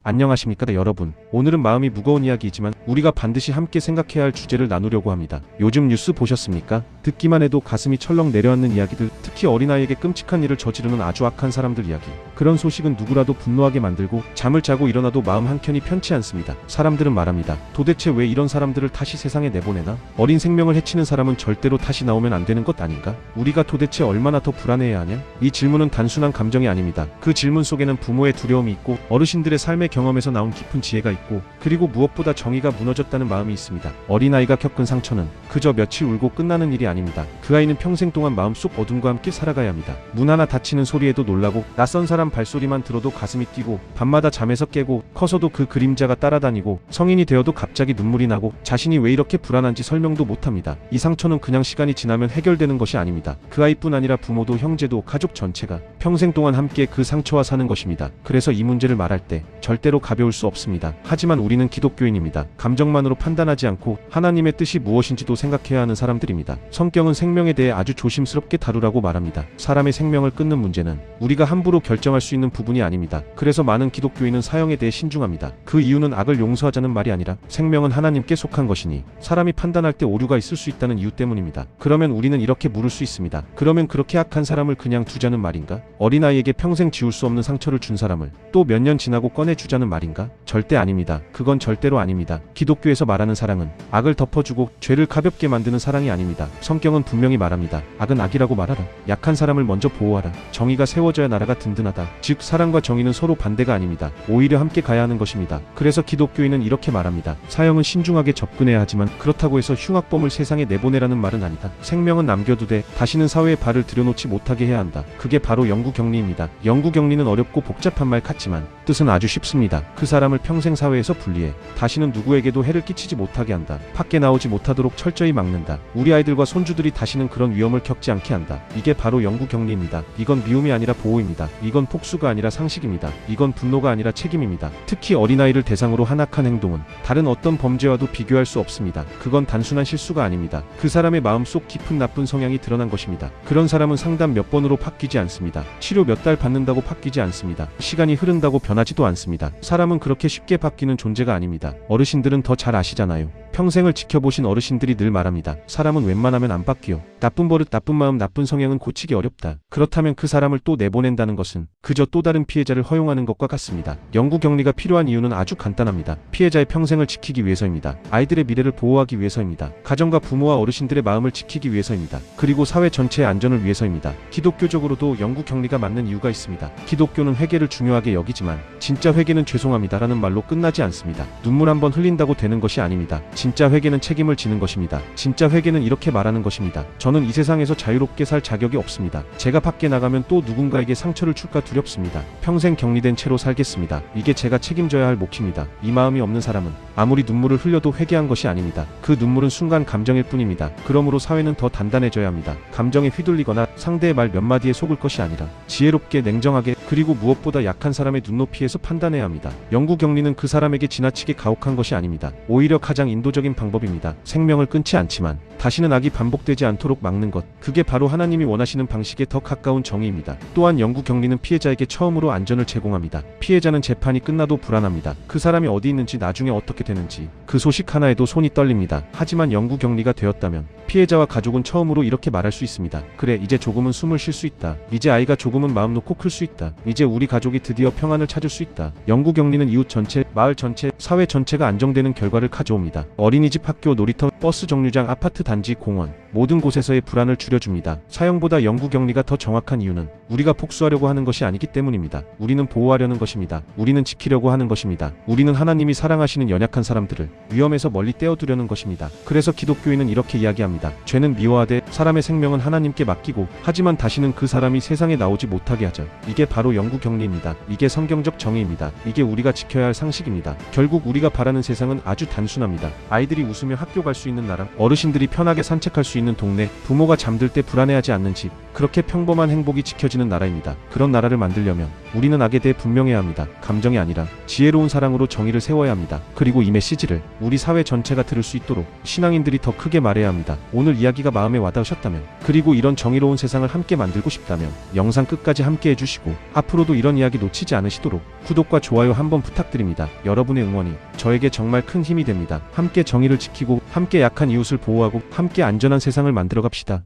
안녕하십니까 여러분. 오늘은 마음이 무거운 이야기이지만 우리가 반드시 함께 생각해야 할 주제를 나누려고 합니다. 요즘 뉴스 보셨습니까? 듣기만 해도 가슴이 철렁 내려앉는 이야기들, 특히 어린아이에게 끔찍한 일을 저지르는 아주 악한 사람들 이야기. 그런 소식은 누구라도 분노하게 만들고 잠을 자고 일어나도 마음 한켠이 편치 않습니다. 사람들은 말합니다. 도대체 왜 이런 사람들을 다시 세상에 내보내나? 어린 생명을 해치는 사람은 절대로 다시 나오면 안 되는 것 아닌가? 우리가 도대체 얼마나 더 불안해야 하냐? 이 질문은 단순한 감정이 아닙니다. 그 질문 속에는 부모의 두려움이 있고 어르신들의 삶의 경험에서 나온 깊은 지혜가 있고, 그리고 무엇보다 정의가 무너졌다는 마음이 있습니다. 어린아이가 겪은 상처는 그저 며칠 울고 끝나는 일이 아닙니다. 그 아이는 평생 동안 마음속 어둠과 함께 살아가야 합니다. 문 하나 닫히는 소리에도 놀라고, 낯선 사람 발소리만 들어도 가슴이 뛰고, 밤마다 잠에서 깨고, 커서도 그 그림자가 따라다니고, 성인이 되어도 갑자기 눈물이 나고, 자신이 왜 이렇게 불안한지 설명도 못합니다. 이 상처는 그냥 시간이 지나면 해결되는 것이 아닙니다. 그 아이뿐 아니라 부모도 형제도 가족 전체가 평생 동안 함께 그 상처와 사는 것입니다. 그래서 이 문제를 말할 때 절대로 가벼울 수 없습니다. 하지만 우리는 기독교인입니다. 감정만으로 판단하지 않고 하나님의 뜻이 무엇인지도 생각해야 하는 사람들입니다. 성경은 생명에 대해 아주 조심스럽게 다루라고 말합니다. 사람의 생명을 끊는 문제는 우리가 함부로 결정할 수 있는 부분이 아닙니다. 그래서 많은 기독교인은 사형에 대해 신중합니다. 그 이유는 악을 용서하자는 말이 아니라 생명은 하나님께 속한 것이니 사람이 판단할 때 오류가 있을 수 있다는 이유 때문입니다. 그러면 우리는 이렇게 물을 수 있습니다. 그러면 그렇게 악한 사람을 그냥 두자는 말인가? 어린아이에게 평생 지울 수 없는 상처를 준 사람을 또 몇 년 지나고 꺼내주자는 말인가? 절대 아닙니다. 그건 절대로 아닙니다. 기독교에서 말하는 사랑은 악을 덮어주고 죄를 가볍게 만드는 사랑이 아닙니다. 성경은 분명히 말합니다. 악은 악이라고 말하라. 약한 사람을 먼저 보호하라. 정의가 세워져야 나라가 든든하다. 즉 사랑과 정의는 서로 반대가 아닙니다. 오히려 함께 가야 하는 것입니다. 그래서 기독교인은 이렇게 말합니다. 사형은 신중하게 접근해야 하지만 그렇다고 해서 흉악범을 세상에 내보내라는 말은 아니다. 생명은 남겨두되 다시는 사회에 발을 들여놓지 못하게 해야 한다. 그게 바로 영구격리입니다. 영구격리는 어렵고 복잡한 말 같지만 뜻은 아주 쉽습니다. 그 사람을 평생 사회에서 분리해 다시는 누구에게도 해를 끼치지 못하게 한다. 밖에 나오지 못하도록 철저히 막는다. 우리 아이들과 손주들이 다시는 그런 위험을 겪지 않게 한다. 이게 바로 영구격리입니다. 이건 미움이 아니라 보호입니다. 이건 폭수가 아니라 상식입니다. 이건 분노가 아니라 책임입니다. 특히 어린아이를 대상으로 한 악한 행동은 다른 어떤 범죄와도 비교할 수 없습니다. 그건 단순한 실수가 아닙니다. 그 사람의 마음속 깊은 나쁜 성향이 드러난 것입니다. 그런 사람은 상담 몇 번으로 바뀌지 않습니다. 치료 몇 달 받는다고 바뀌지 않습니다. 시간이 흐른다고 변하지도 않습니다. 사람은 그렇게 쉽게 바뀌는 존재가 아닙니다. 어르신들은 더 잘 아시잖아요. 평생을 지켜보신 어르신들이 늘 말합니다. 사람은 웬만하면 안 바뀌어. 나쁜 버릇, 나쁜 마음, 나쁜 성향은 고치기 어렵다. 그렇다면 그 사람을 또 내보낸다는 것은 그저 또 다른 피해자를 허용하는 것과 같습니다. 영구격리가 필요한 이유는 아주 간단합니다. 피해자의 평생을 지키기 위해서입니다. 아이들의 미래를 보호하기 위해서입니다. 가정과 부모와 어르신들의 마음을 지키기 위해서입니다. 그리고 사회 전체의 안전을 위해서입니다. 기독교적으로도 영구격리가 맞는 이유가 있습니다. 기독교는 회개를 중요하게 여기지만 진짜 회개는 죄송합니다라는 말로 끝나지 않습니다. 눈물 한번 흘린다고 되는 것이 아닙니다. 진짜 회개는 책임을 지는 것입니다. 진짜 회개는 이렇게 말하는 것입니다. 저는 이 세상에서 자유롭게 살 자격이 없습니다. 제가 밖에 나가면 또 누군가에게 상처를 줄까 두렵습니다. 평생 격리된 채로 살겠습니다. 이게 제가 책임져야 할 몫입니다. 이 마음이 없는 사람은 아무리 눈물을 흘려도 회개한 것이 아닙니다. 그 눈물은 순간 감정일 뿐입니다. 그러므로 사회는 더 단단해져야 합니다. 감정에 휘둘리거나 상대의 말 몇 마디에 속을 것이 아니라 지혜롭게, 냉정하게, 그리고 무엇보다 약한 사람의 눈높이에서 판단해야 합니다. 영구격리는 그 사람에게 지나치게 가혹한 것이 아닙니다. 오히려 가장 인도적인 방법입니다. 생명을 끊지 않지만 다시는 악이 반복되지 않도록 막는 것, 그게 바로 하나님이 원하시는 방식에 더 가까운 정의입니다. 또한 영구격리는 피해자에게 처음으로 안전을 제공합니다. 피해자는 재판이 끝나도 불안합니다. 그 사람이 어디 있는지, 나중에 어떻게 되는지 그 소식 하나에도 손이 떨립니다. 하지만 영구격리가 되었다면 피해자와 가족은 처음으로 이렇게 말할 수 있습니다. 그래, 이제 조금은 숨을 쉴 수 있다. 이제 아이가 조금은 마음 놓고 클 수 있다. 이제 우리 가족이 드디어 평안을 찾을 수 있다. 영구격리는 이웃 전체, 마을 전체, 사회 전체가 안정되는 결과를 가져옵니다. 어린이집, 학교, 놀이터, 버스 정류장, 아파트 단지, 공원, 모든 곳에서의 불안을 줄여줍니다. 사형보다 영구격리가 더 정확한 이유는 우리가 복수하려고 하는 것이 아니기 때문입니다. 우리는 보호하려는 것입니다. 우리는 지키려고 하는 것입니다. 우리는 하나님이 사랑하시는 연약한 사람들을 위험에서 멀리 떼어두려는 것입니다. 그래서 기독교인은 이렇게 이야기합니다. 죄는 미워하되 사람의 생명은 하나님께 맡기고, 하지만 다시는 그 사람이 세상에 나오지 못하게 하자. 이게 바로 영구격리입니다. 이게 성경적 정의입니다. 이게 우리가 지켜야 할 상식입니다. 결국 우리가 바라는 세상은 아주 단순합니다. 아이들이 웃으며 학교 갈 수 있는 있는 나라, 어르신들이 편하게 산책할 수 있는 동네, 부모가 잠들 때 불안해하지 않는 집, 그렇게 평범한 행복이 지켜지는 나라입니다. 그런 나라를 만들려면 우리는 악에 대해 분명해야 합니다. 감정이 아니라 지혜로운 사랑으로 정의를 세워야 합니다. 그리고 이 메시지를 우리 사회 전체가 들을 수 있도록 신앙인들이 더 크게 말해야 합니다. 오늘 이야기가 마음에 와닿으셨다면, 그리고 이런 정의로운 세상을 함께 만들고 싶다면 영상 끝까지 함께 해주시고 앞으로도 이런 이야기 놓치지 않으시도록 구독과 좋아요 한번 부탁드립니다. 여러분의 응원이 저에게 정말 큰 힘이 됩니다. 함께 정의를 지키고 함께 약한 이웃을 보호하고 함께 안전한 세상을 만들어 갑시다.